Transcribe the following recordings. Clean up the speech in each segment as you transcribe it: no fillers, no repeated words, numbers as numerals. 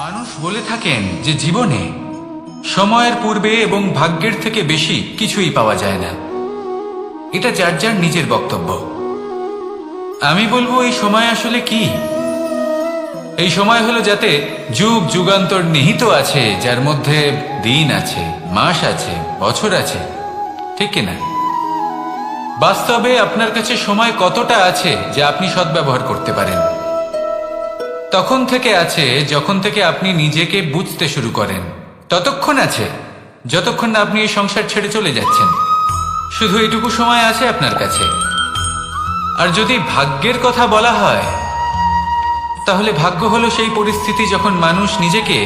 মানুষ বলে থাকেন যে জীবনে সময়ের পূর্বে এবং ভাগ্যের থেকে বেশি কিছুই পাওয়া যায় না। এটা যার যার নিজের বক্তব্য। আমি বলবো এই সময় আসলে কি? এই সময় হলো যাতে যুগ যুগান্তর নিহিত আছে, যার মধ্যে দিন আছে, মাস আছে, বছর আছে, ঠিক কিনা? বাস্তবে আপনার কাছে সময় কতটা আছে যা আপনি সদ্ব্যবহার করতে পারেন? তখন থেকে আছে যখন থেকে আপনি নিজেকে বুঝতে শুরু করেন। ততক্ষণ আছে যতক্ষণ না আপনি এই সংসার ছেড়ে চলে যাচ্ছেন। শুধু এইটুকু সময় আছে আপনার কাছে। আর যদি ভাগ্যের কথা বলা হয়, তাহলে ভাগ্য হলো সেই পরিস্থিতি যখন মানুষ নিজেকে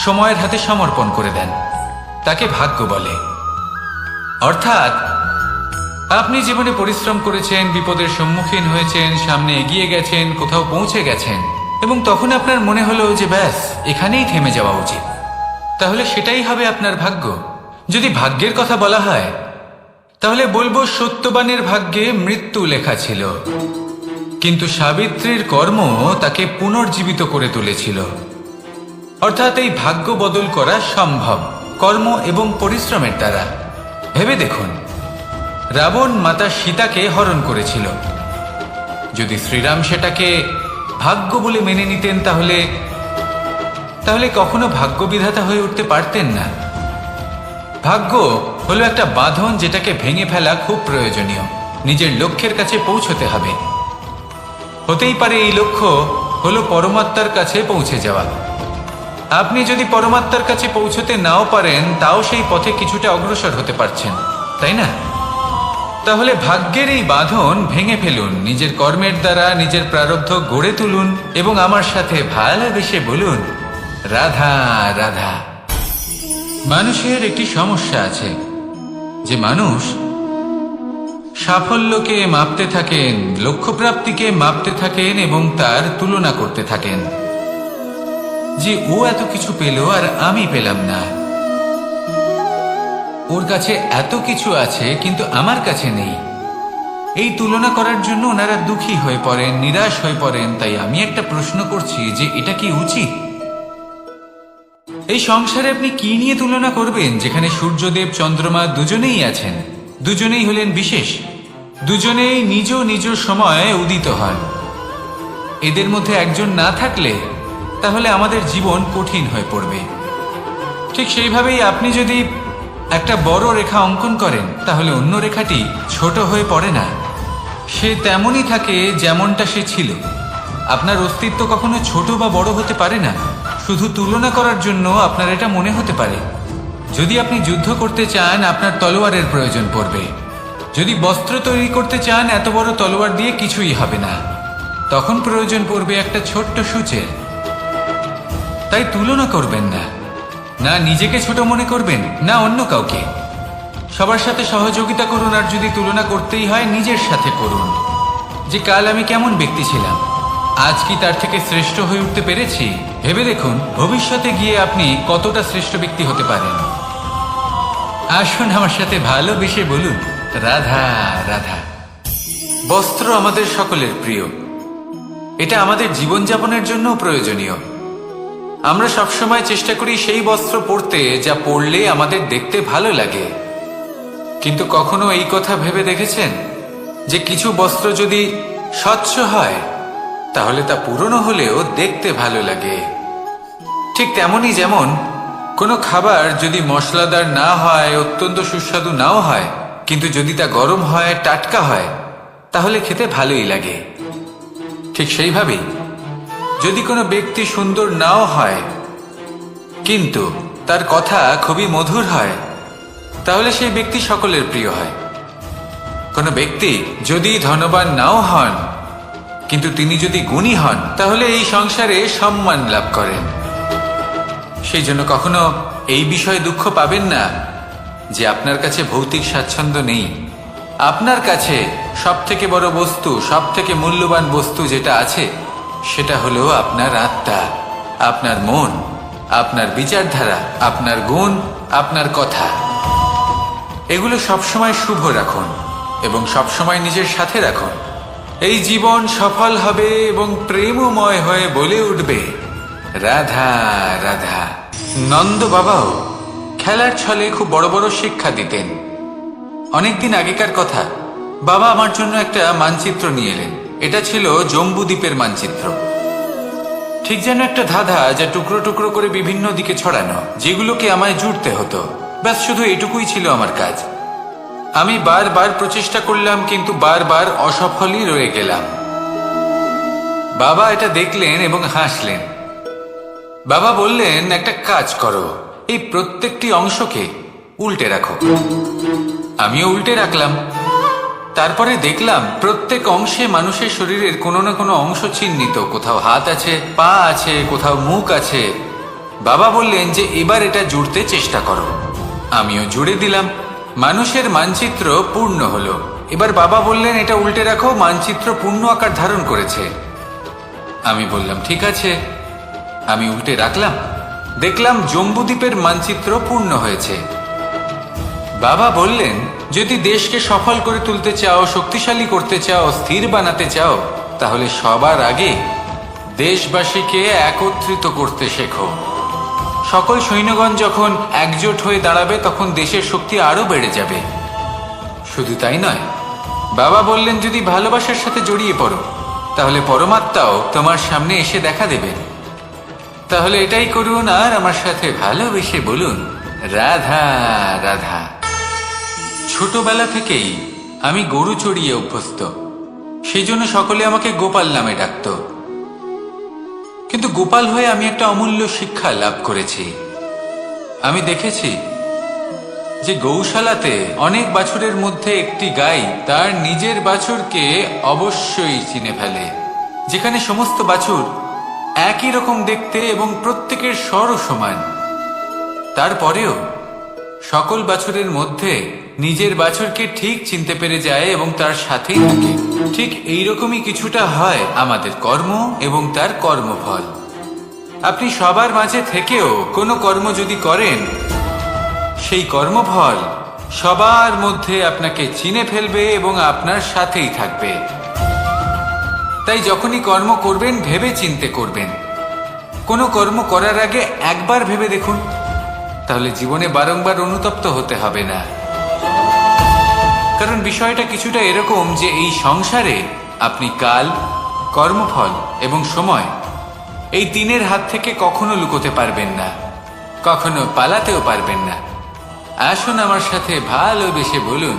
সময়ের হাতে সমর্পণ করে দেন, তাকে ভাগ্য বলে। অর্থাৎ আপনি জীবনে পরিশ্রম করেছেন, বিপদের সম্মুখীন হয়েছেন, সামনে এগিয়ে গেছেন, কোথাও পৌঁছে গেছেন, এবং তখন আপনার মনে হলো যে ব্যাস এখানেই থেমে যাওয়া উচিত। তাহলে সেটাই হবে আপনার ভাগ্য। যদি ভাগ্যের কথা বলা হয়, তাহলে বলবো সত্যবানের ভাগ্যে মৃত্যু লেখা ছিল, কিন্তু সাবিত্রীর কর্ম তাকে পুনর্জীবিত করে তুলেছিল। অর্থাৎ এই ভাগ্য বদল করা সম্ভব কর্ম এবং পরিশ্রমের দ্বারা। ভেবে দেখুন, রাবণ মাতা সীতাকে হরণ করেছিল। যদি শ্রীরাম সেটাকে ভাগ্য বলে মেনে নিতেন, তাহলে কখনো ভাগ্য বিধাতা হয়ে উঠতে পারতেন না। ভাগ্য হলো একটা বাঁধন যেটাকে ভেঙে ফেলা খুব প্রয়োজনীয়। নিজের লক্ষ্যের কাছে পৌঁছতে হবে। হতেই পারে এই লক্ষ্য হলো পরমাত্মার কাছে পৌঁছে যাওয়া। আপনি যদি পরমাত্মার কাছে পৌঁছতে নাও পারেন, তাও সেই পথে কিছুটা অগ্রসর হতে পারছেন, তাই না? তাহলে ভাগ্যের এই বাঁধন ভেঙে ফেলুন, নিজের কর্মের দ্বারা নিজের প্রারব্ধ গড়ে তুলুন এবং আমার সাথে ভালোবেসে বলুন, রাধা রাধা। মানুষের একটি সমস্যা আছে যে মানুষ সাফল্যকে মাপতে থাকেন, লক্ষ্যপ্রাপ্তিকে মাপতে থাকেন এবং তার তুলনা করতে থাকেন যে ও এত কিছু পেল আর আমি পেলাম না। ওর কাছে এত কিছু আছে কিন্তু আমার কাছে নেই। এই তুলনা করার জন্য ওনারা দুঃখী হয়ে পড়েন, নিরাশ হয়ে পড়েন। তাই আমি একটা প্রশ্ন করছি যে এটা কি উচিত? এই সংসারে আপনি কি নিয়ে তুলনা করবেন, যেখানে সূর্যদেব চন্দ্রমা দুজনেই আছেন, দুজনেই হলেন বিশেষ, দুজনেই নিজ নিজ সময়ে উদিত হন। এদের মধ্যে একজন না থাকলে তাহলে আমাদের জীবন কঠিন হয়ে পড়বে। ঠিক সেইভাবেই আপনি যদি একটা বড় রেখা অঙ্কন করেন, তাহলে অন্য রেখাটি ছোট হয়ে পড়ে না, সে তেমনই থাকে যেমনটা সে ছিল। আপনার অস্তিত্ব কখনো ছোট বা বড় হতে পারে না। শুধু তুলনা করার জন্য আপনার এটা মনে হতে পারে। যদি আপনি যুদ্ধ করতে চান, আপনার তলোয়ারের প্রয়োজন পড়বে। যদি বস্ত্র তৈরি করতে চান, এত বড় তলোয়ার দিয়ে কিছুই হবে না, তখন প্রয়োজন পড়বে একটা ছোট্ট সূচের। তাই তুলনা করবেন না, না নিজেকে ছোট মনে করবেন, না অন্য কাউকে। সবার সাথে সহযোগিতা করুন, আর যদি তুলনা করতেই হয় নিজের সাথে করুন, যে কাল আমি কেমন ব্যক্তি ছিলাম, আজ কি তার থেকে শ্রেষ্ঠ হয়ে উঠতে পেরেছি? ভেবে দেখুন ভবিষ্যতে গিয়ে আপনি কতটা শ্রেষ্ঠ ব্যক্তি হতে পারেন। আসুন আমার সাথে ভালোবেসে বলুন, রাধা রাধা। বস্ত্র আমাদের সকলের প্রিয়, এটা আমাদের জীবনযাপনের জন্য প্রয়োজনীয়। আমরা সবসময় চেষ্টা করি সেই বস্ত্র পরতে যা পরলে আমাদের দেখতে ভালো লাগে। কিন্তু কখনো এই কথা ভেবে দেখেছেন যে কিছু বস্ত্র যদি স্বচ্ছ হয়, তাহলে তা পুরনো হলেও দেখতে ভালো লাগে? ঠিক তেমনই, যেমন কোনো খাবার যদি মশলাদার না হয়, অত্যন্ত সুস্বাদু নাও হয়, কিন্তু যদি তা গরম হয়, টাটকা হয়, তাহলে খেতে ভালোই লাগে। ঠিক সেইভাবেই যদি কোনো ব্যক্তি সুন্দর নাও হয়, কিন্তু তার কথা খুবই মধুর হয়, তাহলে সেই ব্যক্তি সকলের প্রিয় হয়। কোনো ব্যক্তি যদি ধনবান নাও হন, কিন্তু তিনি যদি গুণী হন, তাহলে এই সংসারে সম্মান লাভ করেন। সেই জন্য কখনো এই বিষয়ে দুঃখ পাবেন না যে আপনার কাছে ভৌতিক স্বাচ্ছন্দ্য নেই। আপনার কাছে সব থেকে বড় বস্তু, সব থেকে মূল্যবান বস্তু যেটা আছে, সেটা হলো আপনার আত্মা, আপনার মন, আপনার বিচারধারা, আপনার গুণ, আপনার কথা। এগুলো সবসময় শুভ রাখুন এবং সবসময় নিজের সাথে রাখুন। এই জীবন সফল হবে এবং প্রেমময় হয়ে বলে উঠবে, রাধা রাধা। নন্দ বাবাও খেলার ছলে খুব বড় বড় শিক্ষা দিতেন। অনেকদিন আগেকার কথা, বাবা আমার জন্য একটা মানচিত্র নিয়ে এলেন। এটা ছিল জম্বুদ্বীপের মানচিত্র, ঠিক যেন একটা ধাঁধা, যা টুকরো টুকরো করে বিভিন্ন দিকে ছড়ানো, যেগুলোকে আমায় জুড়তে হতো। ব্যাস শুধু এটুকুই ছিল আমার কাজ। আমি বারবার প্রচেষ্টা করলাম, কিন্তু বারবার অসফলই রয়ে গেলাম। বাবা এটা দেখলেন এবং হাসলেন। বাবা বললেন, একটা কাজ করো, এই প্রত্যেকটি অংশকে উল্টে রাখো। আমিও উল্টে রাখলাম। তারপরে দেখলাম প্রত্যেক অংশে মানুষের শরীরের কোনো না কোনো অংশ চিহ্নিত। কোথাও হাত আছে, পা আছে, কোথাও মুখ আছে। বাবা বললেন যে এবার এটা জুড়তে চেষ্টা করো। আমিও জুড়ে দিলাম। মানুষের মানচিত্র পূর্ণ হলো। এবার বাবা বললেন, এটা উল্টে রাখো। মানচিত্র পূর্ণ আকার ধারণ করেছে। আমি বললাম, ঠিক আছে। আমি উল্টে রাখলাম। দেখলাম জম্বুদ্বীপের মানচিত্র পূর্ণ হয়েছে। বাবা বললেন, যদি দেশকে সফল করে তুলতে চাও, শক্তিশালী করতে চাও, স্থির বানাতে চাও, তাহলে সবার আগে দেশবাসীকে একত্রিত করতে শেখো। সকল সৈন্যগণ যখন একজোট হয়ে দাঁড়াবে, তখন দেশের শক্তি আরো বেড়ে যাবে। শুধু তাই নয়, বাবা বললেন, যদি ভালোবাসার সাথে জড়িয়ে পড়ো, তাহলে পরমাত্মাও তোমার সামনে এসে দেখা দেবেন। তাহলে এটাই করুন, আর আমার সাথে ভালোবেসে বলুন, রাধা রাধা। ছোটবেলা থেকেই আমি গরু চড়িয়ে অভ্যস্ত, সেই জন্য সকলে আমাকে গোপাল নামে ডাকত। কিন্তু গোপাল হয়ে আমি একটা অমূল্য শিক্ষা লাভ করেছি। আমি দেখেছি যে গৌশালাতে অনেক বাছুরের মধ্যে একটি গাই তার নিজের বাছুরকে অবশ্যই চিনে ফেলে। যেখানে সমস্ত বাছুর একই রকম দেখতে এবং প্রত্যেকের স্বরও সমান, তারপরেও সকল বাছুরের মধ্যে নিজের বাছুরকে ঠিক চিনতে পেরে যায় এবং তার সাথেই থাকে। ঠিক এইরকমই কিছুটা হয় আমাদের কর্ম এবং তার কর্মফল। আপনি সবার মাঝে থেকেও কোনো কর্ম যদি করেন, সেই কর্মফল সবার মধ্যে আপনাকে চিনে ফেলবে এবং আপনার সাথেই থাকবে। তাই যখনই কর্ম করবেন, ভেবে চিন্তে করবেন। কোনো কর্ম করার আগে একবার ভেবে দেখুন, তাহলে জীবনে বারংবার অনুতপ্ত হতে হবে না। কারণ বিষয়টা কিছুটা এরকম যে এই সংসারে আপনি কাল, কর্মফল এবং সময়, এই তিনের হাত থেকে কখনো লুকোতে পারবেন না, কখনো পালাতেও পারবেন না। আসুন আমার সাথে ভালোবেসে বলুন,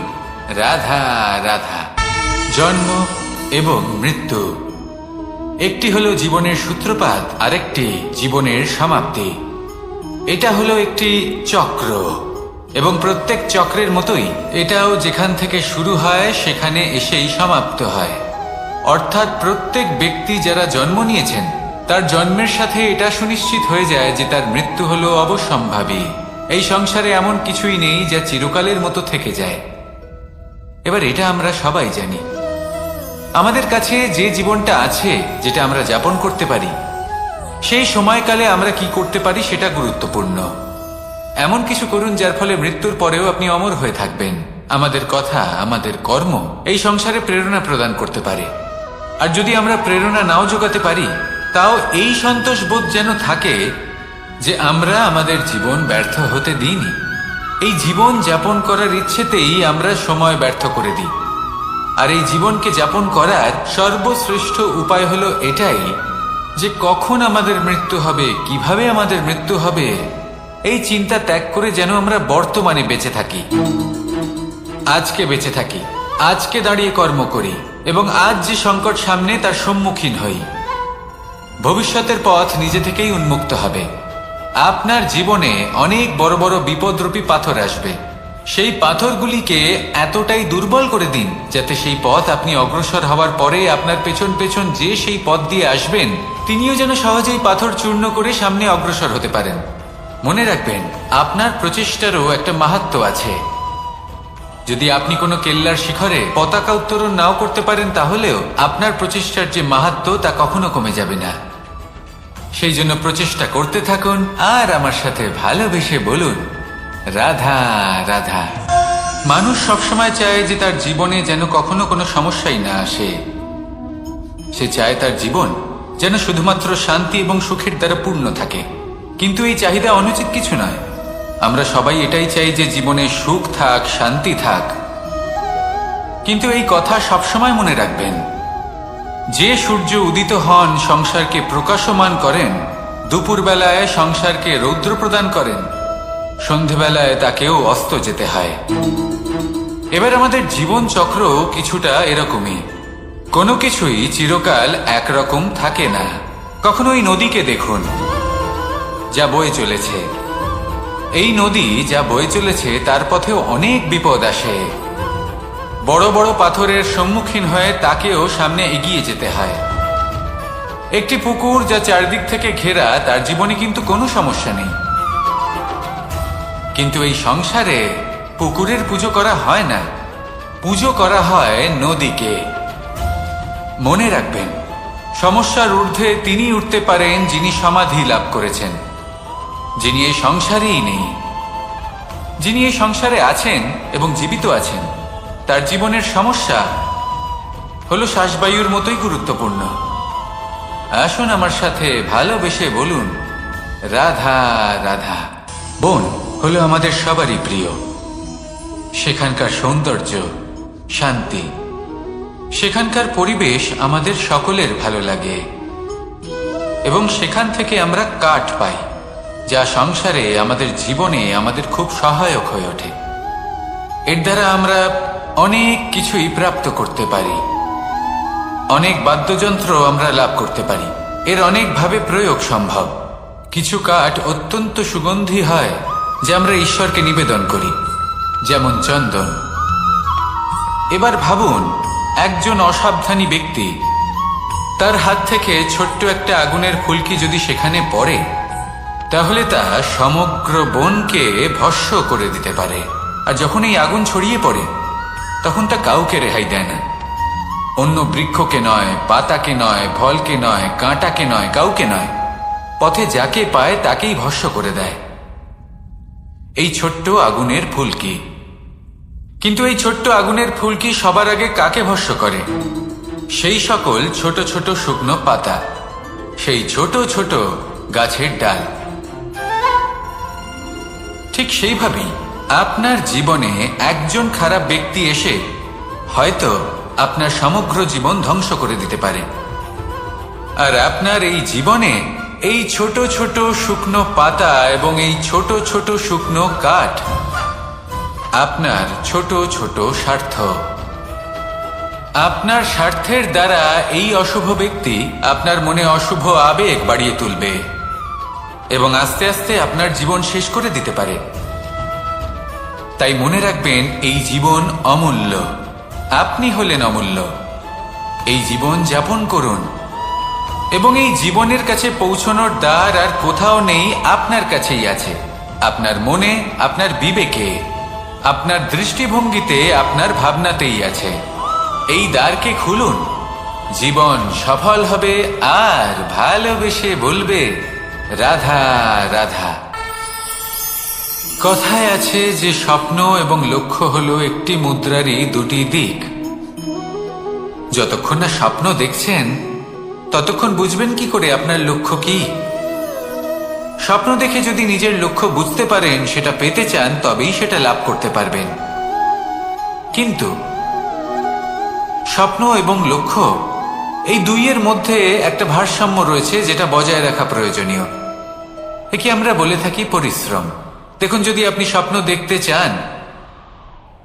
রাধা রাধা। জন্ম এবং মৃত্যু, একটি হলো জীবনের সূত্রপাত, আরেকটি জীবনের সমাপ্তি। এটা হলো একটি চক্র, এবং প্রত্যেক চক্রের মতোই এটাও যেখান থেকে শুরু হয় সেখানে এসেই সমাপ্ত হয়। অর্থাৎ প্রত্যেক ব্যক্তি যারা জন্ম নিয়েছেন, তার জন্মের সাথে এটা সুনিশ্চিত হয়ে যায় যে তার মৃত্যু হলো অবশ্যম্ভাবী। এই সংসারে এমন কিছুই নেই যা চিরকালের মতো থেকে যায়। এবার এটা আমরা সবাই জানি। আমাদের কাছে যে জীবনটা আছে, যেটা আমরা যাপন করতে পারি, সেই সময়কালে আমরা কি করতে পারি সেটা গুরুত্বপূর্ণ। এমন কিছু করুন যার ফলে মৃত্যুর পরেও আপনি অমর হয়ে থাকবেন। আমাদের কথা, আমাদের কর্ম এই সংসারে প্রেরণা প্রদান করতে পারে। আর যদি আমরা প্রেরণা নাও জোগাতে পারি, তাও এই সন্তোষ বোধ যেন থাকে যে আমরা আমাদের জীবন ব্যর্থ হতে দিইনি। এই জীবন যাপন করার ইচ্ছেতেই আমরা সময় ব্যর্থ করে দিই। আর এই জীবনকে যাপন করার সর্বশ্রেষ্ঠ উপায় হলো এটাই যে কখন আমাদের মৃত্যু হবে, কিভাবে আমাদের মৃত্যু হবে, এই চিন্তা ত্যাগ করে যেন আমরা বর্তমানে বেঁচে থাকি। আজকে বেঁচে থাকি, আজকে দাঁড়িয়ে কর্ম করি এবং আজ যে সংকট সামনে তার সম্মুখীন হই। ভবিষ্যতের পথ নিজে থেকেই উন্মুক্ত হবে। আপনার জীবনে অনেক বড় বড় বিপদরূপী পাথর আসবে। সেই পাথরগুলিকে এতটাই দুর্বল করে দিন যাতে সেই পথ আপনি অগ্রসর হওয়ার পরে আপনার পেছন পেছন যে সেই পথ দিয়ে আসবেন, তিনিও যেন সহজেই পাথর চূর্ণ করে সামনে অগ্রসর হতে পারেন। মনে রাখবেন, আপনার প্রচেষ্টারও একটা মাহাত্ম্য আছে। যদি আপনি কোনো কেল্লার শিখরে পতাকা উত্তোলন নাও করতে পারেন, তাহলেও আপনার প্রচেষ্টার যে মাহাত্ম্য তা কখনো কমে যাবে না। সেই জন্য প্রচেষ্টা করতে থাকুন আর আমার সাথে ভালোবেসে বলুন, রাধা রাধা। মানুষ সবসময় চায় যে তার জীবনে যেন কখনো কোনো সমস্যাই না আসে। সে চায় তার জীবন যেন শুধুমাত্র শান্তি এবং সুখের দ্বারা পূর্ণ থাকে। কিন্তু এই চাহিদা অনুচিত কিছু নয়। আমরা সবাই এটাই চাই যে জীবনে সুখ থাক, শান্তি থাক। কিন্তু এই কথা সবসময় মনে রাখবেন, যে সূর্য উদিত হন সংসারকে প্রকাশমান করেন, দুপুরবেলায় সংসারকে রৌদ্র প্রদান করেন, সন্ধেবেলায় তাকেও অস্ত যেতে হয়। এবার আমাদের জীবন চক্র কিছুটা এরকমই। কোনো কিছুই চিরকাল একরকম থাকে না। কখনো এই নদীকে দেখুন, যা বয়ে চলেছে। এই নদী যা বয়ে চলেছে তার পথেও অনেক বিপদ আসে। বড় বড় পাথরের সম্মুখীন হয়ে তাকেও সামনে এগিয়ে যেতে হয়। একটি পুকুর যা চারদিক থেকে ঘেরা, তার জীবনে কিন্তু কোনো সমস্যা নেই। কিন্তু এই সংসারে পুকুরের পুজো করা হয় না, পুজো করা হয় নদীকে। মনে রাখবেন, সমস্যার ঊর্ধ্বে তিনি উঠতে পারেন যিনি সমাধি লাভ করেছেন, যিনি এই সংসারেই নেই। যিনি এই সংসারে আছেন এবং জীবিত আছেন, তার জীবনের সমস্যা হলো শ্বাসবায়ুর মতোই গুরুত্বপূর্ণ। আসুন আমার সাথে ভালোবেসে বলুন, রাধা রাধা। বন হলো আমাদের সবারই প্রিয়। সেখানকার সৌন্দর্য, শান্তি, সেখানকার পরিবেশ আমাদের সকলের ভালো লাগে এবং সেখান থেকে আমরা কাঠ পাই, যা সংসারে আমাদের জীবনে আমাদের খুব সহায়ক হয়ে ওঠে। এর দ্বারা আমরা অনেক কিছুই প্রাপ্ত করতে পারি। অনেক বাদ্যযন্ত্র আমরা লাভ করতে পারি। এর অনেকভাবে প্রয়োগ সম্ভব। কিছু কাঠ অত্যন্ত সুগন্ধি হয়, যা আমরা ঈশ্বরকে নিবেদন করি, যেমন চন্দন। এবার ভাবুন, একজন অসাবধানী ব্যক্তি, তার হাত থেকে ছোট্ট একটা আগুনের ফুলকি যদি সেখানে পড়ে, তাহলে তা সমগ্র বনকে ভস্ম করে দিতে পারে। আর যখন এই আগুন ছড়িয়ে পড়ে, তখন তা কাউকে রেহাই দেয় না। অন্য বৃক্ষকে নয়, পাতাকে নয়, ফলকে নয়, কাঁটাকে নয়, কাউকে নয়, পথে যাকে পায় তাকেই ভস্ম করে দেয়। এই ছোট্ট আগুনের ফুলকি। কিন্তু এই ছোট্ট আগুনের ফুলকি সবার আগে কাকে ভস্ম করে? সেই সকল ছোট ছোট শুকনো পাতা, সেই ছোট ছোট গাছের ডাল। ঠিক সেইভাবেই আপনার জীবনে একজন খারাপ ব্যক্তি এসে হয়তো আপনার সমগ্র জীবন ধ্বংস করে দিতে পারে। আর আপনার এই জীবনে এই ছোট ছোট শুকনো পাতা এবং এই ছোট ছোট শুকনো কাঠ আপনার ছোট ছোট স্বার্থ। আপনার স্বার্থের দ্বারা এই অশুভ ব্যক্তি আপনার মনে অশুভ আবেগ বাড়িয়ে তুলবে এবং আস্তে আস্তে আপনার জীবন শেষ করে দিতে পারে। তাই মনে রাখবেন, এই জীবন অমূল্য। আপনি হলেন অমূল্য। এই জীবন যাপন করুন এবং এই জীবনের কাছে পৌঁছানোর দ্বার আর কোথাও নেই, আপনার কাছেই আছে। আপনার মনে, আপনার বিবেকে, আপনার দৃষ্টিভঙ্গিতে, আপনার ভাবনাতেই আছে। এই দ্বারকে খুলুন। জীবন সফল হবে আর ভালোবেসে বলবে, রাধা রাধা। কথায় আছে যে স্বপ্ন এবং লক্ষ্য হলো একটি মুদ্রারই দুটি দিক। যতক্ষণ না স্বপ্ন দেখছেন, ততক্ষণ বুঝবেন কি করে আপনার লক্ষ্য কি? স্বপ্ন দেখে যদি নিজের লক্ষ্য বুঝতে পারেন, সেটা পেতে চান, তবেই সেটা লাভ করতে পারবেন। কিন্তু স্বপ্ন এবং লক্ষ্য, এই দুইয়ের মধ্যে একটা ভারসাম্য রয়েছে, যেটা বজায় রাখা প্রয়োজনীয়। একে আমরা বলে থাকি পরিশ্রম। দেখুন, যদি আপনি স্বপ্ন দেখতে চান,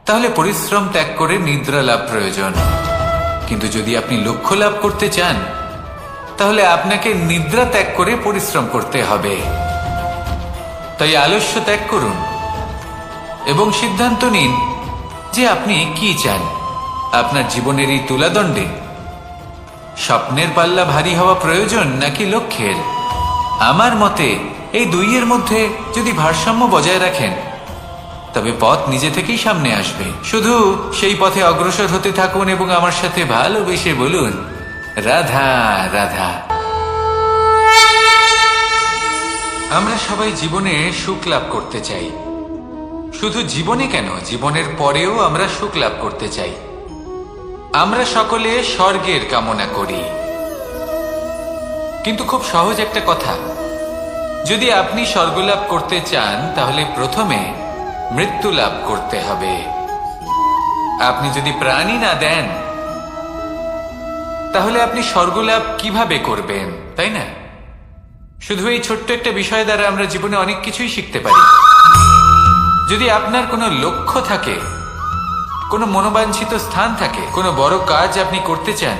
তাহলে পরিশ্রম ত্যাগ করে নিদ্রা লাভ প্রয়োজন। কিন্তু যদি আপনি লক্ষ্য লাভ করতে চান, তাহলে আপনাকে নিদ্রা ত্যাগ করে পরিশ্রম করতে হবে। তাই আলস্য ত্যাগ করুন এবং সিদ্ধান্ত নিন যে আপনি কি চান। আপনার জীবনের এই তুলাদণ্ডে স্বপ্নের পাল্লা ভারী হওয়া প্রয়োজন নাকি লক্ষ্যের? আমার মতে এই দুইয়ের মধ্যে যদি ভারসাম্য বজায় রাখেন, তবে পথ নিজে থেকেই সামনে আসবে। শুধু সেই পথে অগ্রসর হতে থাকুন এবং আমার সাথে ভালোবেসে বলুন, রাধা রাধা। আমরা সবাই জীবনে সুখ লাভ করতে চাই। শুধু জীবনে কেন, জীবনের পরেও আমরা সুখ লাভ করতে চাই। আমরা সকলে স্বর্গের কামনা করি। কিন্তু খুব সহজ একটা কথা, যদি আপনি স্বর্গলাভ করতে চান তাহলে প্রথমে মৃত্যু লাভ করতে হবে। আপনি যদি প্রাণই না দেন তাহলে আপনি স্বর্গলাভ কিভাবে করবেন, তাই না? শুধু এই ছোট্ট একটা বিষয় দ্বারা আমরা জীবনে অনেক কিছুই শিখতে পারি। যদি আপনার কোনো লক্ষ্য থাকে, কোনো মনোবাঞ্ছিত স্থান থাকে, কোনো বড় কাজ আপনি করতে চান,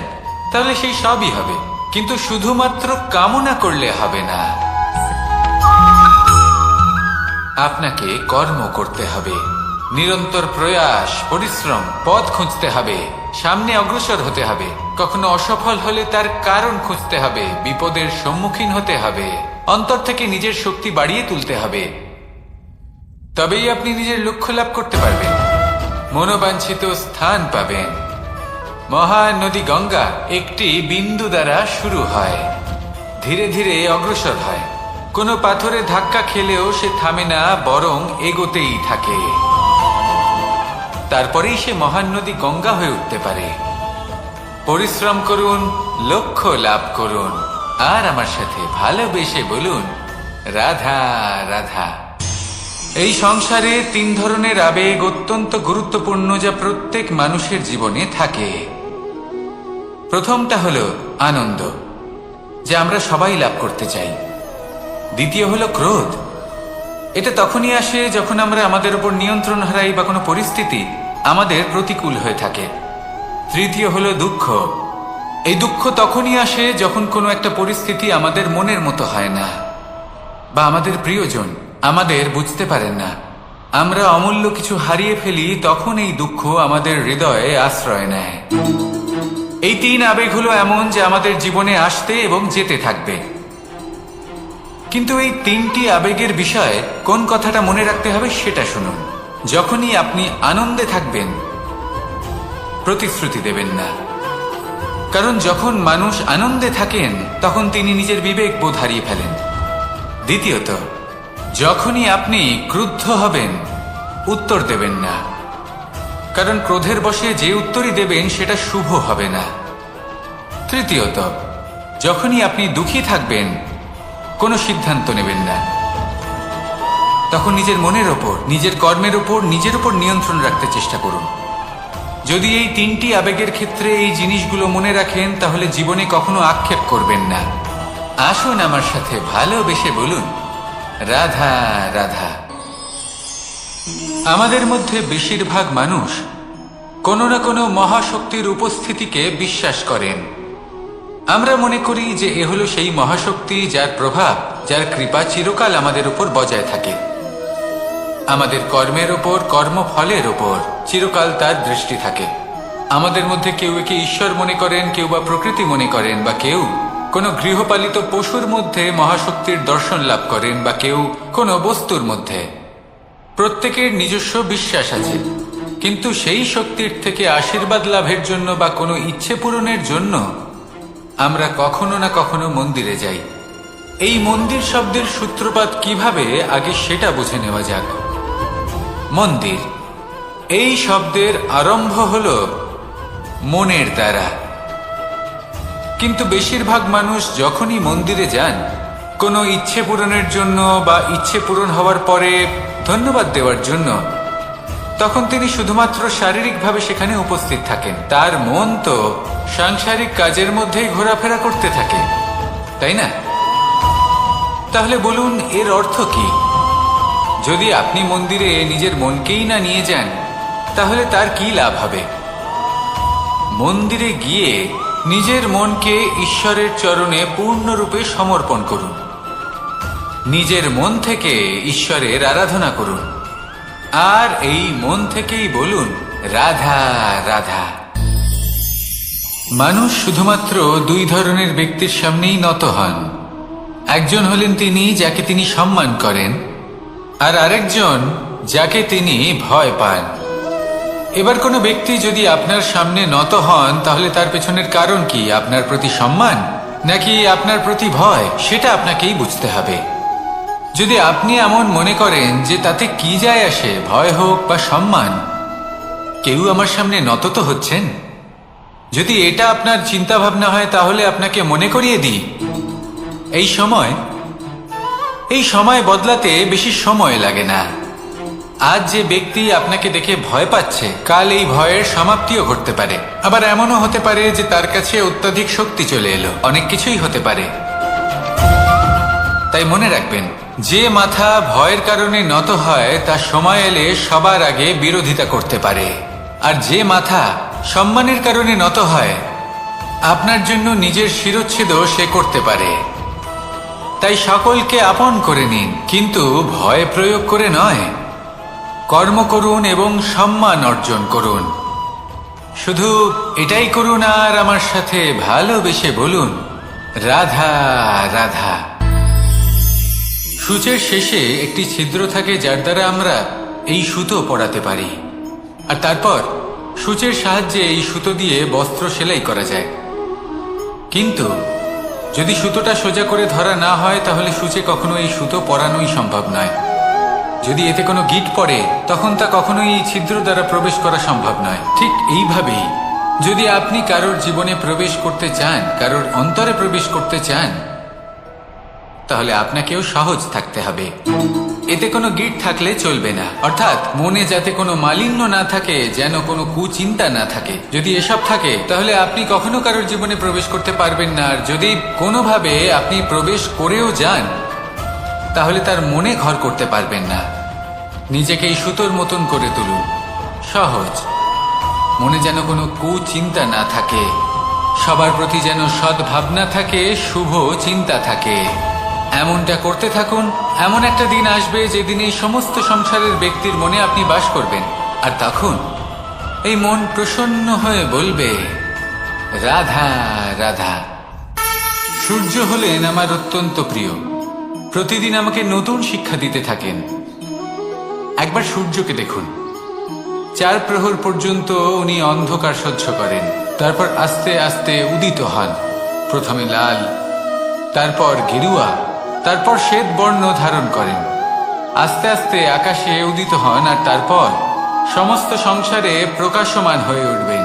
তাহলে সেই সবই হবে। কিন্তু শুধুমাত্র কামনা করলে হবে না, আপনাকে কর্ম করতে হবে, নিরন্তর প্রয়াস, পরিশ্রম, পথ খুঁজতে হবে, সামনে অগ্রসর হতে হবে। কখনো অসফল হলে তার কারণ খুঁজতে হবে, বিপদের সম্মুখীন হতে হবে, অন্তর থেকে নিজের শক্তি বাড়িয়ে তুলতে হবে। তবেই আপনি নিজের লক্ষ্য লাভ করতে পারবেন, মনোবাঞ্ছিত স্থান পাবেন। মহান নদী গঙ্গা একটি বিন্দু দ্বারা শুরু হয়, ধীরে ধীরে অগ্রসর হয়। কোনো পাথরে ধাক্কা খেলেও সে থামে না, বরং এগোতেই থাকে। তারপরেই সে মহান নদী গঙ্গা হয়ে উঠতে পারে। পরিশ্রম করুন, লক্ষ্য লাভ করুন, আর আমার সাথে ভালোবেসে বলুন, রাধা রাধা। এই সংসারে 3 ধরনের আবেগ অত্যন্ত গুরুত্বপূর্ণ, যা প্রত্যেক মানুষের জীবনে থাকে। প্রথমটা হলো আনন্দ, যা আমরা সবাই লাভ করতে চাই। দ্বিতীয় হলো ক্রোধ, এটা তখনই আসে যখন আমরা আমাদের উপর নিয়ন্ত্রণ হারাই বা কোনো পরিস্থিতি আমাদের প্রতিকূল হয়ে থাকে। তৃতীয় হলো দুঃখ, এই দুঃখ তখনই আসে যখন কোনো একটা পরিস্থিতি আমাদের মনের মতো হয় না, বা আমাদের প্রিয়জন আমাদের বুঝতে পারেন না, আমরা অমূল্য কিছু হারিয়ে ফেলি, তখন এই দুঃখ আমাদের হৃদয়ে আশ্রয় নেয়। এই 3 আবেগ হলো এমন যে আমাদের জীবনে আসতে এবং যেতে থাকবে। কিন্তু এই 3টি আবেগের বিষয়ে কোন কথাটা মনে রাখতে হবে সেটা শুনুন। যখনই আপনি আনন্দে থাকবেন, প্রতিশ্রুতি দেবেন না, কারণ যখন মানুষ আনন্দে থাকেন তখন তিনি নিজের বিবেক বোধ হারিয়ে ফেলেন। দ্বিতীয়ত, যখনই আপনি ক্রুদ্ধ হবেন, উত্তর দেবেন না, কারণ ক্রোধের বশে যে উত্তরই দেবেন সেটা শুভ হবে না। তৃতীয়ত, যখনই আপনি দুঃখী থাকবেন, কোনো সিদ্ধান্ত নেবেন না, তখন নিজের মনের ওপর, নিজের কর্মের ওপর, নিজের উপর নিয়ন্ত্রণ রাখতে চেষ্টা করুন। যদি এই 3টি আবেগের ক্ষেত্রে এই জিনিসগুলো মনে রাখেন, তাহলে জীবনে কখনো আক্ষেপ করবেন না। আসুন আমার সাথে ভালোবেসে বলুন, রাধা রাধা। আমাদের মধ্যে বেশিরভাগ মানুষ কোনো না কোনো মহাশক্তির উপস্থিতিকে বিশ্বাস করেন। আমরা মনে করি যে এ হলো সেই মহাশক্তি যার প্রভাব, যার কৃপা চিরকাল আমাদের উপর বজায় থাকে। আমাদের কর্মের ওপর, কর্মফলের ওপর চিরকাল তার দৃষ্টি থাকে। আমাদের মধ্যে কেউ একে ঈশ্বর মনে করেন, কেউ বা প্রকৃতি মনে করেন, বা কেউ কোনো গৃহপালিত পশুর মধ্যে মহাশক্তির দর্শন লাভ করেন, বা কেউ কোনো বস্তুর মধ্যে। প্রত্যেকের নিজস্ব বিশ্বাস আছে, কিন্তু সেই শক্তির থেকে আশীর্বাদ লাভের জন্য বা কোনো ইচ্ছে পূরণের জন্য আমরা কখনো না কখনো মন্দিরে যাই। এই মন্দির শব্দের সূত্রপাত কিভাবে, আগে সেটা বুঝে নেওয়া যাক। মন্দির, এই শব্দের আরম্ভ হলো মনের দ্বারা। কিন্তু বেশিরভাগ মানুষ যখনই মন্দিরে যান কোনো ইচ্ছে পূরণের জন্য বা ইচ্ছে পূরণ হওয়ার পরে ধন্যবাদ দেওয়ার জন্য, তখন তিনি শুধুমাত্র শারীরিকভাবে সেখানে উপস্থিত থাকেন। তার মন তো সাংসারিক কাজের মধ্যেই ঘোরাফেরা করতে থাকে, তাই না? তাহলে বলুন, এর অর্থ কি? যদি আপনি মন্দিরে নিজের মনকেই না নিয়ে যান, তাহলে তার কি লাভ হবে? মন্দিরে গিয়ে নিজের মনকে ঈশ্বরের চরণে পূর্ণরূপে সমর্পণ করুন। নিজের মন থেকে ঈশ্বরের আরাধনা করুন, আর এই মন থেকেই বলুন, রাধা রাধা। মানুষ শুধুমাত্র 2 ধরনের ব্যক্তির সামনেই নত হন। একজন হলেন তিনি যাকে তিনি সম্মান করেন, আর আরেকজন যাকে তিনি ভয় পান। এবার কোনো ব্যক্তি যদি আপনার সামনে নত হন, তাহলে তার পেছনের কারণ কি? আপনার প্রতি সম্মান নাকি আপনার প্রতি ভয়? সেটা আপনাকেই বুঝতে হবে। যদি আপনি এমন মনে করেন যে তাতে কি যায় আসে, ভয় হোক বা সম্মান, কেউ আমার সামনে নত তো হচ্ছেন, যদি এটা আপনার চিন্তা ভাবনা হয়, তাহলে আপনাকে মনে করিয়ে দিই, এই সময় বদলাতে বেশি সময় লাগে না। আজ যে ব্যক্তি আপনাকে দেখে ভয় পাচ্ছে, কাল এই ভয়ের সমাপ্তিও ঘটতে পারে। আবার এমনও হতে পারে যে তার কাছে অত্যধিক শক্তি চলে এলো। অনেক কিছুই হতে পারে। তাই মনে রাখবেন, যে মাথা ভয়ের কারণে নত হয় তা সময় এলে সবার আগে বিরোধিতা করতে পারে, আর যে মাথা সম্মানের কারণে নত হয় আপনার জন্য নিজের শিরচ্ছেদও সে করতে পারে। তাই সকলকে আপন করে নিন, কিন্তু ভয় প্রয়োগ করে নয়। কর্ম করুন এবং সম্মান অর্জন করুন। শুধু এটাই করুন আর আমার সাথে ভালোবেসে বলুন, রাধা রাধা। সূচের শেষে একটি ছিদ্র থাকে যার দ্বারা আমরা এই সুতো পরাতে পারি, আর তারপর সূচের সাহায্যে এই সুতো দিয়ে বস্ত্র সেলাই করা যায়। কিন্তু যদি সুতোটা সোজা করে ধরা না হয় তাহলে সূচে কখনো এই সুতো পরানোই সম্ভব নয়। যদি এতে কোনো গিঁট পড়ে তখন তা কখনোই এই ছিদ্র দ্বারা প্রবেশ করা সম্ভব নয়। ঠিক এইভাবেই যদি আপনি কারোর জীবনে প্রবেশ করতে চান, কারোর অন্তরে প্রবেশ করতে চান, তাহলে আপনাকেও সহজ থাকতে হবে। এতে কোনো গিঁট থাকলে চলবে না, অর্থাৎ মনে যাতে কোনো মালিন্য না থাকে, যেন কোনো কুচিন্তা না থাকে। যদি এসব থাকে তাহলে আপনি কখনো কারোর জীবনে প্রবেশ করতে পারবেন না। আর যদি কোনোভাবে আপনি প্রবেশ করেও যান তাহলে তার মনে ঘর করতে পারবেন না। নিজেকে এই সুতোর মতন করে তুলুন, সহজ। মনে যেন কোনো কুচিন্তা না থাকে, সবার প্রতি যেন সদ্ভাবনা থাকে, শুভ চিন্তা থাকে। এমনটা করতে থাকুন। এমন একটা দিন আসবে যেদিন এই সমস্ত সংসারের ব্যক্তির মনে আপনি বাস করবেন, আর তখন এই মন প্রসন্ন হয়ে বলবে, রাধা রাধা। সূর্য হলেন আমার অত্যন্ত প্রিয়। প্রতিদিন আমাকে নতুন শিক্ষা দিতে থাকেন। একবার সূর্যকে দেখুন। 4 প্রহর পর্যন্ত উনি অন্ধকার সহ্য করেন, তারপর আস্তে আস্তে উদিত হন। প্রথমে লাল, তারপর গেরুয়া, তারপর শ্বেত বর্ণ ধারণ করেন। আস্তে আস্তে আকাশে উদিত হন, আর তারপর সমস্ত সংসারে প্রকাশমান হয়ে উঠবেন।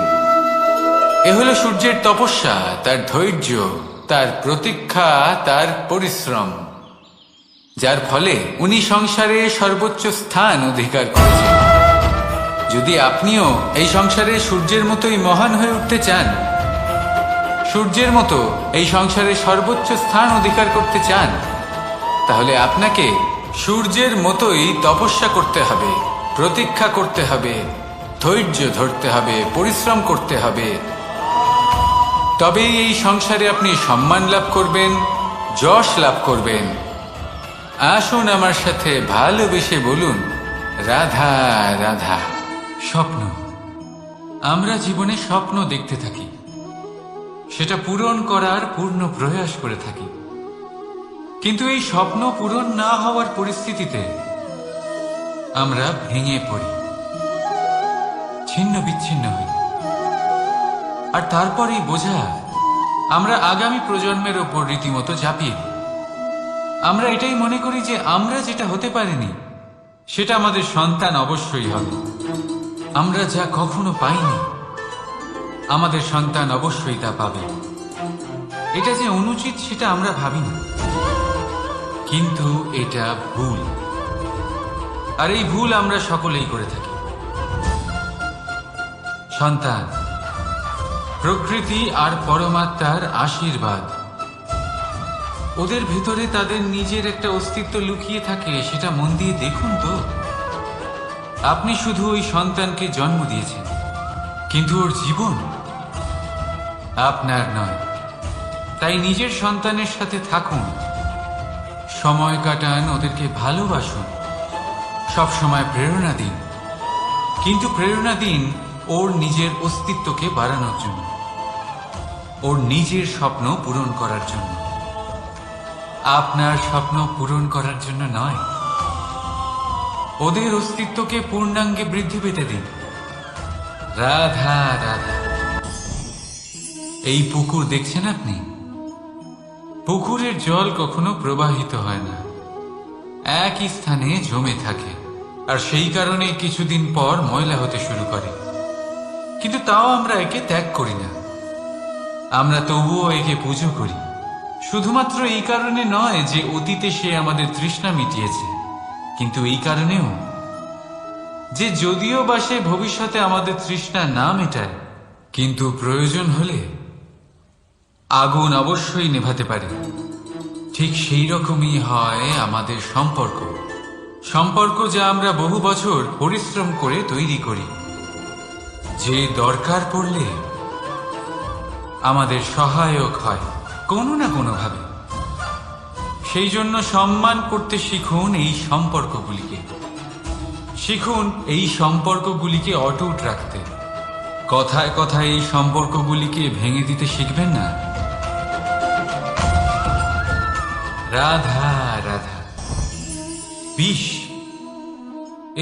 এ হলো সূর্যের তপস্যা, তার ধৈর্য, তার প্রতীক্ষা, তার পরিশ্রম, যার ফলে উনি সংসারে সর্বোচ্চ স্থান অধিকার করেছেন। যদি আপনিও এই সংসারে সূর্যের মতোই মহান হয়ে উঠতে চান, সূর্যের মতো এই সংসারে সর্বোচ্চ স্থান অধিকার করতে চান, তাহলে আপনাকে সূর্যের মতোই তপস্যা করতে হবে, প্রতীক্ষা করতে হবে, ধৈর্য ধরতে হবে, পরিশ্রম করতে হবে। তবেই এই সংসারে আপনি সম্মান লাভ করবেন, যশ লাভ করবেন। আসুন আমার সাথে ভালোবেসে বলুন, রাধা রাধা। স্বপ্ন, আমরা জীবনে স্বপ্ন দেখতে থাকি, সেটা পূরণ করার পূর্ণ প্রয়াস করে থাকি। কিন্তু এই স্বপ্ন পূরণ না হওয়ার পরিস্থিতিতে আমরা ভেঙে পড়ি, ছিন্ন বিচ্ছিন্ন হই। আর তারপর এই বোঝা আমরা আগামী প্রজন্মের ওপর রীতিমতো ঝাঁপিয়ে দিই। আমরা এটাই মনে করি যে আমরা যেটা হতে পারিনি সেটা আমাদের সন্তান অবশ্যই হবে। আমরা যা কখনো পাইনি আমাদের সন্তান অবশ্যই তা পাবে। এটা যে অনুচিত সেটা আমরা ভাবি না, কিন্তু এটা ভুল। আর এই ভুল আমরা সকলেই করে থাকি। সন্তান প্রকৃতি আর পরমাত্মার আশীর্বাদ। ওদের ভেতরে তাদের নিজের একটা অস্তিত্ব লুকিয়ে থাকে, সেটা মন দিয়ে দেখুন তো। আপনি শুধু ওই সন্তানকে জন্ম দিয়েছেন, কিন্তু ওর জীবন আপনার নয়। তাই নিজের সন্তানের সাথে থাকুন, সময় কাটান, ওদেরকে ভালোবাসুন, সবসময় প্রেরণা দিন। কিন্তু প্রেরণা দিন ওর নিজের অস্তিত্বকে বাড়ানোর জন্য, ওর নিজের স্বপ্ন পূরণ করার জন্য, আপনার স্বপ্ন পূরণ করার জন্য নয়। ওদের অস্তিত্বকে পূর্ণাঙ্গে বৃদ্ধি পেতে দিন। রাধা রাধা। এই পুকুর দেখছেন আপনি? পুকুরের জল কখনো প্রবাহিত হয় না, একই স্থানে জমে থাকে, আর সেই কারণে কিছুদিন পর ময়লা হতে শুরু করে। কিন্তু তাও আমরা একে ত্যাগ করি না, আমরা তবুও একে পুজো করি, শুধুমাত্র এই কারণে নয় যে অতীতে সে আমাদের তৃষ্ণা মিটিয়েছে, কিন্তু এই কারণেও যে যদিও বা সে ভবিষ্যতে আমাদের তৃষ্ণা না মেটায়, কিন্তু প্রয়োজন হলে আগুন অবশ্যই নেভাতে পারে। ঠিক সেই রকমই হয় আমাদের সম্পর্ক, সম্পর্ক যা আমরা বহু বছর পরিশ্রম করে তৈরি করি, যে দরকার পড়লে আমাদের সহায়ক হয় কোনো না কোনোভাবে। সেই জন্য সম্মান করতে শিখুন এই সম্পর্কগুলিকে, শিখুন এই সম্পর্কগুলিকে অটুট রাখতে। কথায় কথায় এই সম্পর্কগুলিকে ভেঙে দিতে শিখবেন না। রাধা রাধা। বিষ,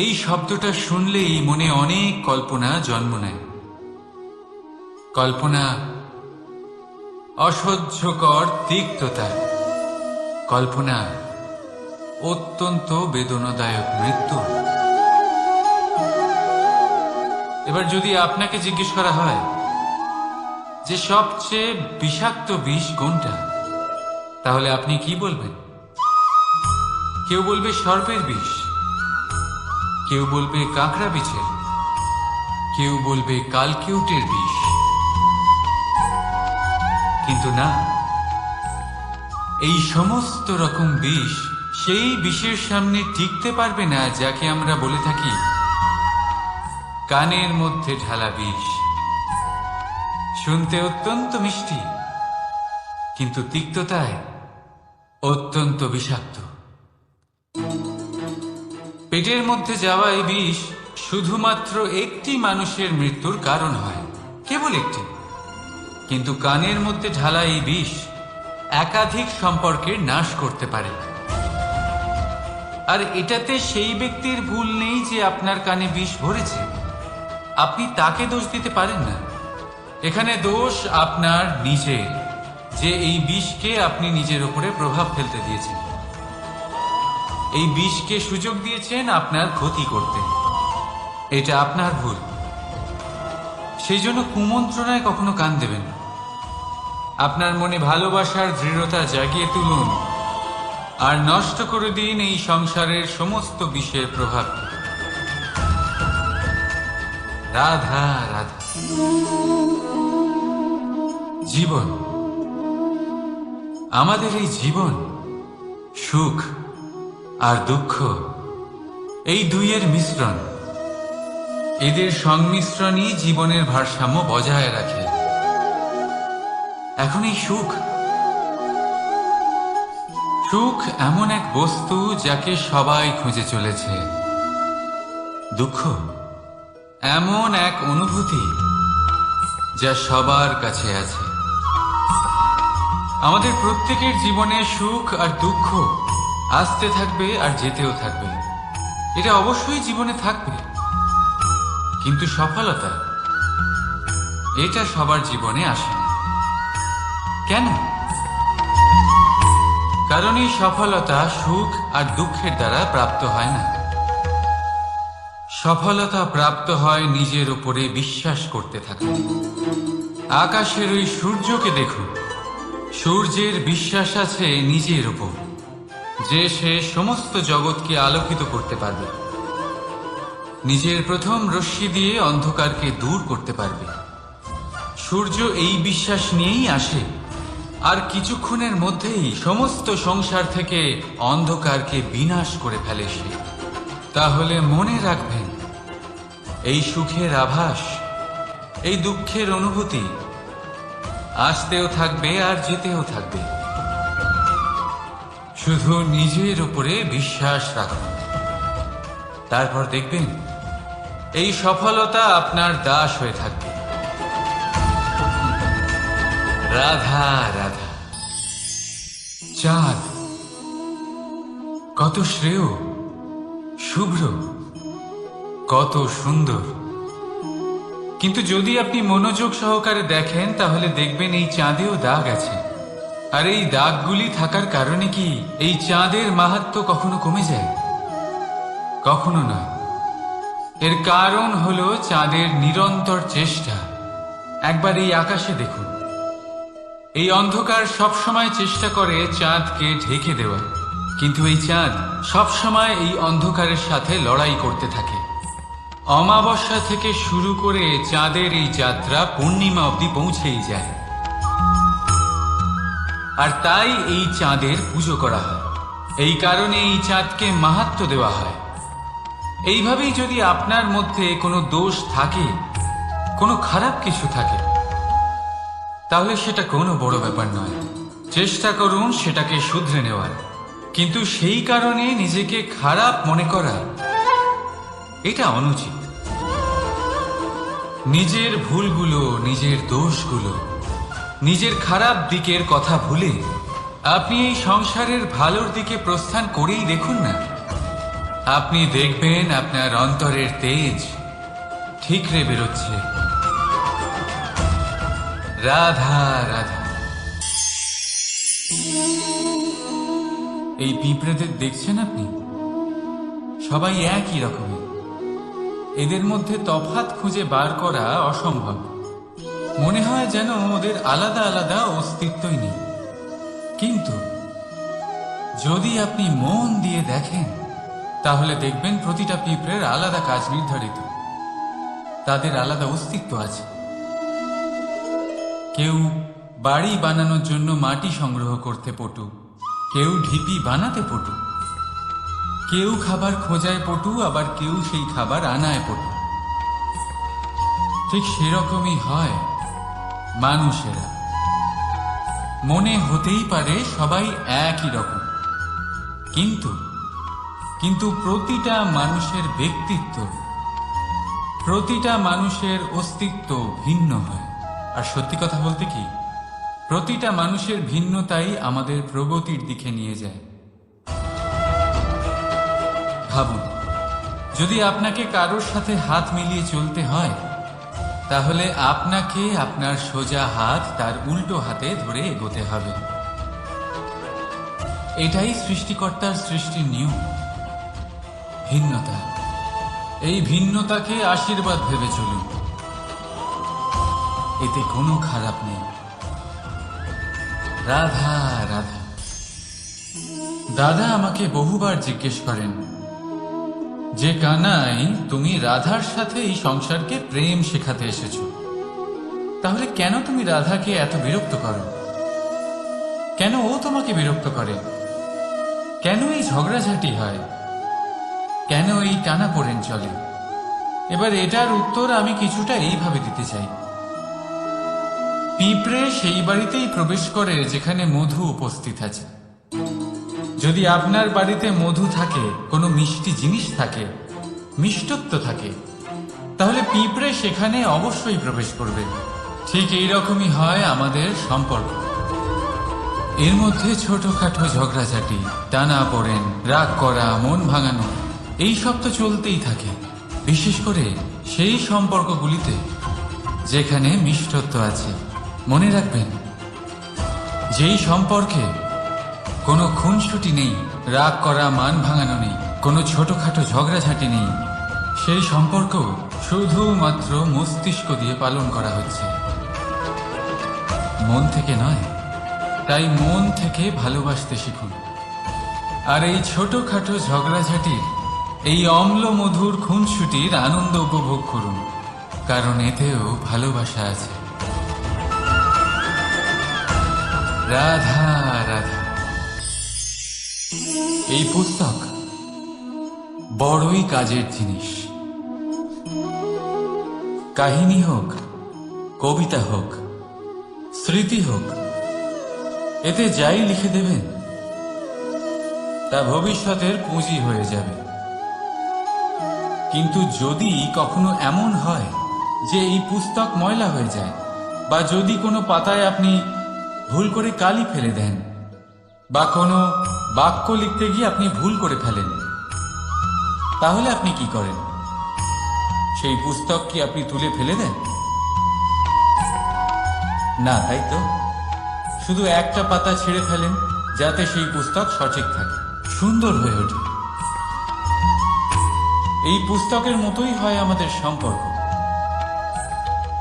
এই শব্দটা শুনলেই মনে অনেক কল্পনা জন্ম নেয়। কল্পনা অসহ্যকর তিক্ততা, কল্পনা অত্যন্ত বেদনাদায়ক মৃত্যু। এবার যদি আপনাকে জিজ্ঞেস করা হয় যে সবচেয়ে বিষাক্ত বিষ কোনটা, তাহলে আপনি কি বলবেন? কেউ বলবে সর্পের বিষ, কেউ বলবে কাঁকড়া বিছের, কেউ বলবে কালকিউটের বিষ। কিন্তু না, এই সমস্ত রকম বিষ সেই বিষের সামনে টিকতে পারবে না যাকে আমরা বলে থাকি কানের মধ্যে ঢালা বিষ। শুনতে অত্যন্ত মিষ্টি, কিন্তু তিক্ততায় অত্যন্ত বিষাক্ত। পেটের মধ্যে যাওয়া এই বিষ শুধুমাত্র একটি মানুষের মৃত্যুর কারণ হয়, কেবল একটি। কিন্তু কানের মধ্যে ঢালা এই বিষ একাধিক সম্পর্কের নাশ করতে পারে। আর এটাতে সেই ব্যক্তির ভুল নেই যে আপনার কানে বিষ ভরেছে, আপনি তাকে দোষ দিতে পারেন না। এখানে দোষ আপনার নিজের, যে এই বিষকে আপনি নিজের উপরে প্রভাব ফেলতে দিয়েছেন, এই বিষকে সুযোগ দিয়েছেন আপনার ক্ষতি করতে। এটা আপনার ভুল। সেই জন্য কুমন্ত্রণায় কখনো কান দেবেন না। আপনার মনে ভালোবাসার দৃঢ়তা জাগিয়ে তুলুন আর নষ্ট করে দিন এই সংসারের সমস্ত বিষের প্রভাব। রাধা রাধা। জীবন, আমাদের এই জীবন, সুখ আর দুঃখ, এই দুইয়ের মিশ্রণ। এদের সংমিশ্রণই জীবনের ভারসাম্য বজায় রাখে। এখন এই সুখ, সুখ এমন এক বস্তু যাকে সবাই খুঁজে চলেছে। দুঃখ এমন এক অনুভূতি যা সবার কাছে আছে। আমাদের প্রত্যেকের জীবনে সুখ আর দুঃখ আসতে থাকবে আর যেতেও থাকবে, এটা অবশ্যই জীবনে থাকবে। কিন্তু সফলতা, এটা সবার জীবনে আসে না। কেন? কারণ এই সফলতা সুখ আর দুঃখের দ্বারা প্রাপ্ত হয় না। সফলতা প্রাপ্ত হয় নিজের উপরে বিশ্বাস করতে থাকে। আকাশের ওই সূর্যকে দেখুন, সূর্যের বিশ্বাস আছে নিজের উপর যে সে সমস্ত জগৎকে আলোকিত করতে পারবে, নিজের প্রথম রশ্মি দিয়ে অন্ধকারকে দূর করতে পারবে। সূর্য এই বিশ্বাস নিয়েই আসে, আর কিছুক্ষণের মধ্যেই সমস্ত সংসার থেকে অন্ধকারকে বিনাশ করে ফেলে সে। তাহলে মনে রাখবেন, এই সুখের আভাস, এই দুঃখের অনুভূতি আসতেও থাকবে আর যেতেও থাকবে। শুধু নিজের উপরে বিশ্বাস রাখুন, তারপর দেখবেন এই সফলতা আপনার দাস হয়ে থাকবে। রাধা রাধা। চাঁদ কত শ্রেয়, শুভ্র, কত সুন্দর। কিন্তু যদি আপনি মনোযোগ সহকারে দেখেন তাহলে দেখবেন এই চাঁদেও দাগ আছে। আর এই দাগগুলি থাকার কারণে কি এই চাঁদের মাহাত্ম্য কখনো কমে যায়? কখনো না। এর কারণ হলো চাঁদের নিরন্তর চেষ্টা। একবার এই আকাশে দেখুন, এই অন্ধকার সবসময় চেষ্টা করে চাঁদকে ঢেকে দেওয়া, কিন্তু এই চাঁদ সবসময় এই অন্ধকারের সাথে লড়াই করতে থাকে। অমাবস্যা থেকে শুরু করে চাঁদের এই যাত্রা পূর্ণিমা অবধি পৌঁছেই যায়। আর তাই এই চাঁদের পুজো করা হয়। এই কারণে এই চাঁদকে মাহাত্ম্য দেওয়া হয়। এইভাবেই যদি আপনার মধ্যে কোনো দোষ থাকে, কোনো খারাপ কিছু থাকে, তাহলে সেটা কোনো বড় ব্যাপার নয়। চেষ্টা করুন সেটাকে শুধরে নেওয়ার, কিন্তু সেই কারণে নিজেকে খারাপ মনে করা এটা অনুচিত। নিজের ভুলগুলো, নিজের দোষগুলো, নিজের খারাপ দিকের কথা ভুলে আপনি এই সংসারের ভালোর দিকে প্রস্থান করেই দেখুন না। আপনি দেখবেন আপনার অন্তরের তেজ ঠিকরে বেরোচ্ছে। রাধা রাধা। এই পিঁপড়েদের দেখছেন আপনি? সবাই একই রকমের। এদের মধ্যে তফাৎ খুঁজে বার করা অসম্ভব। মনে হয় যেন ওদের আলাদা আলাদা অস্তিত্বই নেই। কিন্তু যদি আপনি মন দিয়ে দেখেন, তাহলে দেখবেন প্রতিটা পিঁপড়ের আলাদা কাজ নির্ধারিত। তাদের আলাদা অস্তিত্ব আছে। কেউ বাড়ি বানানোর জন্য মাটি সংগ্রহ করতে পটু, কেউ ঢিপি বানাতে পটু, কেউ খাবার খোঁজায় পটু, আবার কেউ সেই খাবার আনায় পটু। ঠিক সেরকমই হয় মানুষেরা। মনে হতেই পারে সবাই একই রকম, কিন্তু প্রতিটা মানুষের ব্যক্তিত্ব, প্রতিটা মানুষের অস্তিত্ব ভিন্ন হয়। আর সত্যি কথা বলতে কি, প্রতিটা মানুষের ভিন্নতাই আমাদের প্রগতির দিকে নিয়ে যায়। ভাবুন, যদি আপনাকে কারোর সাথে হাত মিলিয়ে চলতে হয়, তাহলে আপনাকে আপনার সোজা হাত তার উল্টো হাতে ধরে এগোতে হবে। এটাই সৃষ্টিকর্তার সৃষ্টির নিয়ম। ভিন্নতা, এই ভিন্নতাকে আশীর্বাদ ভেবে চলুন। এতে কোনো খারাপ নেই। রাধা রাধা। দাদা আমাকে বহুবার জিজ্ঞেস করেন যে, কানাই, তুমি রাধার সাথে এই সংসারকে প্রেম শেখাতে এসেছো, তাহলে কেন তুমি রাধাকে এত বিরক্ত করো? কেন ও তোমাকে বিরক্ত করে? কেন এই ঝগড়াঝাটি হয়? কেন এই টানাপোড়েন চলে? এবার এটার উত্তর আমি কিছুটা এইভাবে দিতে চাই। পিঁপড়ে সেই বাড়িতেই প্রবেশ করে যেখানে মধু উপস্থিত আছে। যদি আপনার বাড়িতে মধু থাকে, কোনো মিষ্টি জিনিস থাকে, মিষ্টত্ব থাকে, তাহলে পিঁপড়ে সেখানে অবশ্যই প্রবেশ করবে। ঠিক এইরকমই হয় আমাদের সম্পর্ক। এর মধ্যে ছোটখাটো ঝগড়াঝাটি, টানাপোড়েন, রাগ করা, মন ভাঙানো, এই সব তো চলতেই থাকে। বিশেষ করে সেই সম্পর্কগুলিতে যেখানে মিষ্টত্ব আছে। মনে রাখবেন, যেই সম্পর্কে কোনো খুনসুটি নেই, রাগ করা, মান ভাঙানো নেই, কোনো ছোটখাটো ঝগড়াঝাটি নেই, সেই সম্পর্ক শুধুমাত্র মস্তিষ্ক দিয়ে পালন করা হচ্ছে, মন থেকে নয়। তাই মন থেকে ভালোবাসতে শিখুন। আর এই ছোটখাটো ঝগড়াঝাটির, এই অম্ল মধুর খুনসুটির আনন্দ উপভোগ করুন, কারণ এতেও ভালোবাসা আছে। রাধা রাধা। এই পুস্তক বড়ই কাজের জিনিস। কাহিনী হোক, কবিতা হোক, স্মৃতি হোক, এতে যাই লিখে দেবেন তা ভবিষ্যতের পুঁজি হয়ে যাবে। কিন্তু যদি কখনো এমন হয় যে এই পুস্তক ময়লা হয়ে যায়, বা যদি কোনো পাতায় আপনি ভুল করে কালি ফেলে দেন, বা কোনো বাক্য লিখতে গিয়ে আপনি ভুল করে ফেলেন, তাহলে আপনি কি করেন? সেই পুস্তক কি আপনি তুলে ফেলে দেন? না, তাই তো। শুধু একটা পাতা ছেড়ে ফেলেন, যাতে সেই পুস্তক সঠিক থাকে, সুন্দর হয়ে ওঠে। এই পুস্তকের মতোই হয় আমাদের সম্পর্ক।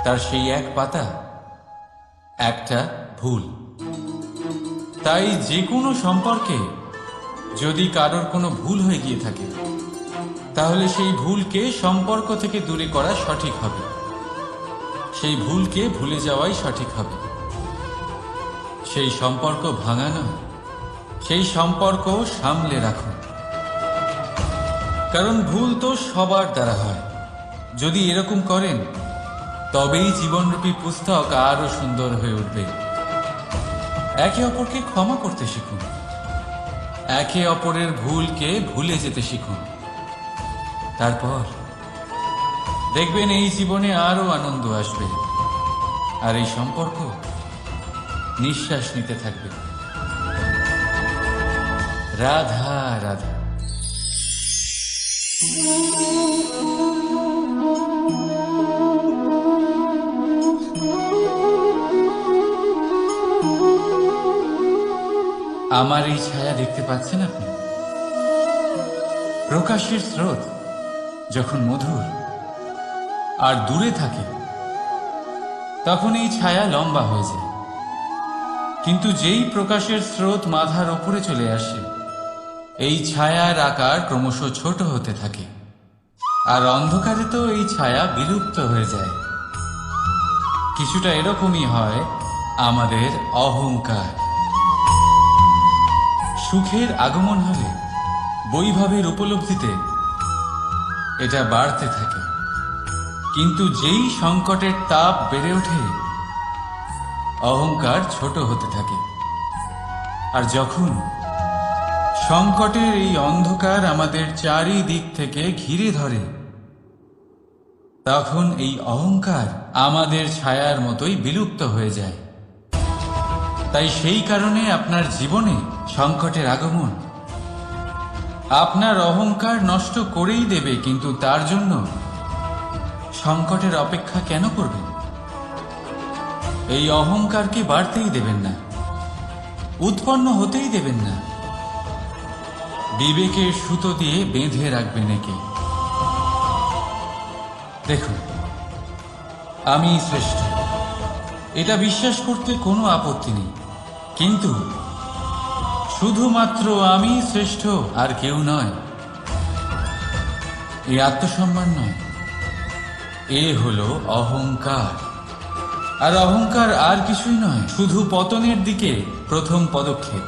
তার সেই এক পাতা, একটা ভুল। তাই যে কোনো সম্পর্কে যদি কারোর কোনো ভুল হয়ে গিয়ে থাকে, তাহলে সেই ভুলকে সম্পর্ক থেকে দূরে করা সঠিক হবে। সেই ভুলকে ভুলে যাওয়াই সঠিক হবে। সেই সম্পর্ক ভাঙানো, সেই সম্পর্ক সামলে রাখুন। কারণ ভুল তো সবার দ্বারা হয়। যদি এরকম করেন, তবেই জীবনরূপী পুস্তক আরো সুন্দর হয়ে উঠবে। একে অপরকে ক্ষমা করতে শিখুন। একে অপরের ভুলকে ভুলে যেতে শিখুন। তারপর দেখবেন এই জীবনে আরো আনন্দ আসবে, আর এই সম্পর্ক নিঃশ্বাস নিতে থাকবে। রাধা রাধা। আমার এই ছায়া দেখতে পাচ্ছেন আপনি? প্রকাশের স্রোত যখন মধুর আর দূরে থাকে, তখন এই ছায়া লম্বা হয়ে যায়। কিন্তু যেই প্রকাশের স্রোত মাথার ওপরে চলে আসে, এই ছায়ার আকার ক্রমশ ছোট হতে থাকে। আর অন্ধকারে তো এই ছায়া বিলুপ্ত হয়ে যায়। কিছুটা এরকমই হয় আমাদের অহংকার। সুখের আগমন হলে, বৈভবের উপলব্ধিতে এটা বাড়তে থাকে। কিন্তু যেই সংকটের তাপ বেড়ে ওঠে, অহংকার ছোট হতে থাকে। আর যখন সংকটের এই অন্ধকার আমাদের চারিদিক থেকে ঘিরে ধরে, তখন এই অহংকার আমাদের ছায়ার মতোই বিলুপ্ত হয়ে যায়। তাই সেই কারণে আপনার জীবনে সংকটের আগমন আপনার অহংকার নষ্ট করেই দেবে। কিন্তু তার জন্য সংকটের অপেক্ষা কেন করবেন? এই অহংকারকে বাড়তেই দেবেন না, উৎপন্ন হতেই দেবেন না। বিবেকের সুতো দিয়ে বেঁধে রাখবেন একে। দেখুন, আমি শ্রেষ্ঠ, এটা বিশ্বাস করতে কোনো আপত্তি নেই। কিন্তু শুধুমাত্র আমি শ্রেষ্ঠ, আর কেউ নয়, এ আত্মসম্মান নয়, এ হলো অহংকার। আর অহংকার আর কিছুই নয়, শুধু পতনের দিকে প্রথম পদক্ষেপ।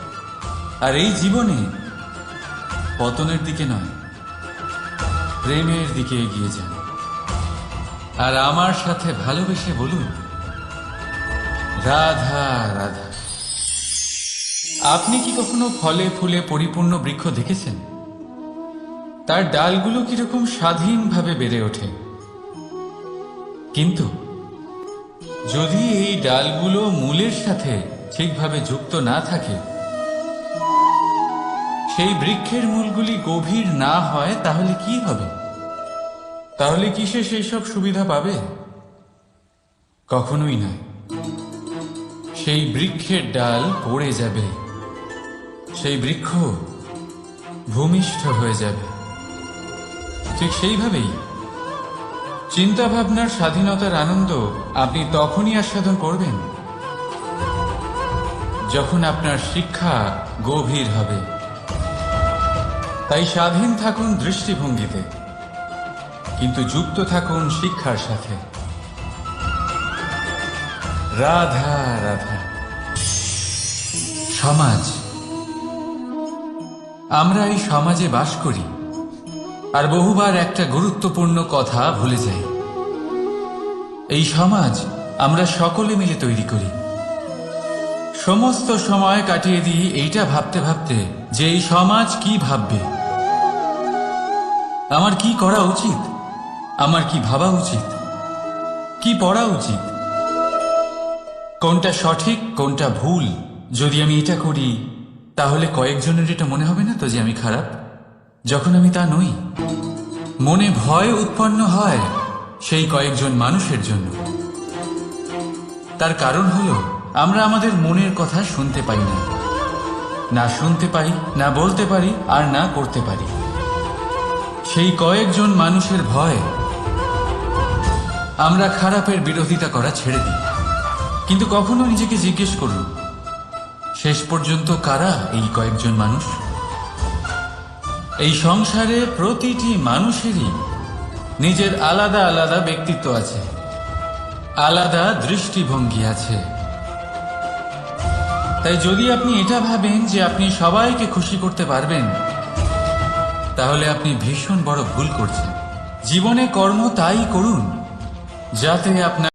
আর এই জীবনে পতনের দিকে নয়, প্রেমের দিকে এগিয়ে যান। আর আমার সাথে ভালোবেসে বলুন, রাধা রাধা। আপনি কি কখনো ফলে ফুলে পরিপূর্ণ বৃক্ষ দেখেছেন? তার ডালগুলো কিরকম স্বাধীনভাবে বেড়ে ওঠে। কিন্তু যদি এই ডালগুলো মূলের সাথে ঠিকভাবে যুক্ত না থাকে, সেই বৃক্ষের মূলগুলি গভীর না হয়, তাহলে কি হবে? তাহলে কি সে সেই সব সুবিধা পাবে? কখনোই নয়। সেই বৃক্ষের ডাল পড়ে যাবে, সেই বৃক্ষ ভূমিষ্ঠ হয়ে যাবে। ঠিক সেইভাবেই চিন্তা ভাবনার স্বাধীনতার আনন্দ আপনি তখনই আস্বাদন করবেন, যখন আপনার শিক্ষা গভীর হবে। তাই স্বাধীন থাকুন দৃষ্টিভঙ্গিতে, কিন্তু যুক্ত থাকুন শিক্ষার সাথে। রাধা রাধা। সমাজ, আমরা এই সমাজে বাস করি, আর বহুবার একটা গুরুত্বপূর্ণ কথা ভুলে যাই। এই সমাজ আমরা সকলে মিলে তৈরি করি। সমস্ত সময় কাটিয়ে দিই এইটা ভাবতে ভাবতে যে এই সমাজ কি ভাববে, আমার কি করা উচিত, আমার কি ভাবা উচিত, কি পড়া উচিত, কোনটা সঠিক কোনটা ভুল। যদি আমি এটা করি, তাহলে কয়েকজনের এটা মনে হবে না তো যে আমি খারাপ, যখন আমি তা নই। মনে ভয় উৎপন্ন হয় সেই কয়েকজন মানুষের জন্য। তার কারণ হলো আমরা আমাদের মনের কথা শুনতে পাই না, না শুনতে পাই, না বলতে পারি, আর না করতে পারি। সেই কয়েকজন মানুষের ভয় আমরা খারাপের বিরোধিতা করা ছেড়ে দিই। কিন্তু কখনো নিজেকে জিজ্ঞেস করুন, শেষ পর্যন্ত কারা এই কয়েকজন মানুষ? এই সংসারে প্রতিটি মানুষেরই নিজের আলাদা আলাদা ব্যক্তিত্ব আছে, আলাদা দৃষ্টিভঙ্গি আছে। তাই যদি আপনি এটা ভাবেন যে আপনি সবাইকে খুশি করতে পারবেন, তাহলে আপনি ভীষণ বড় ভুল করছেন। জীবনে কর্ম তাই করুন যাতে আপনার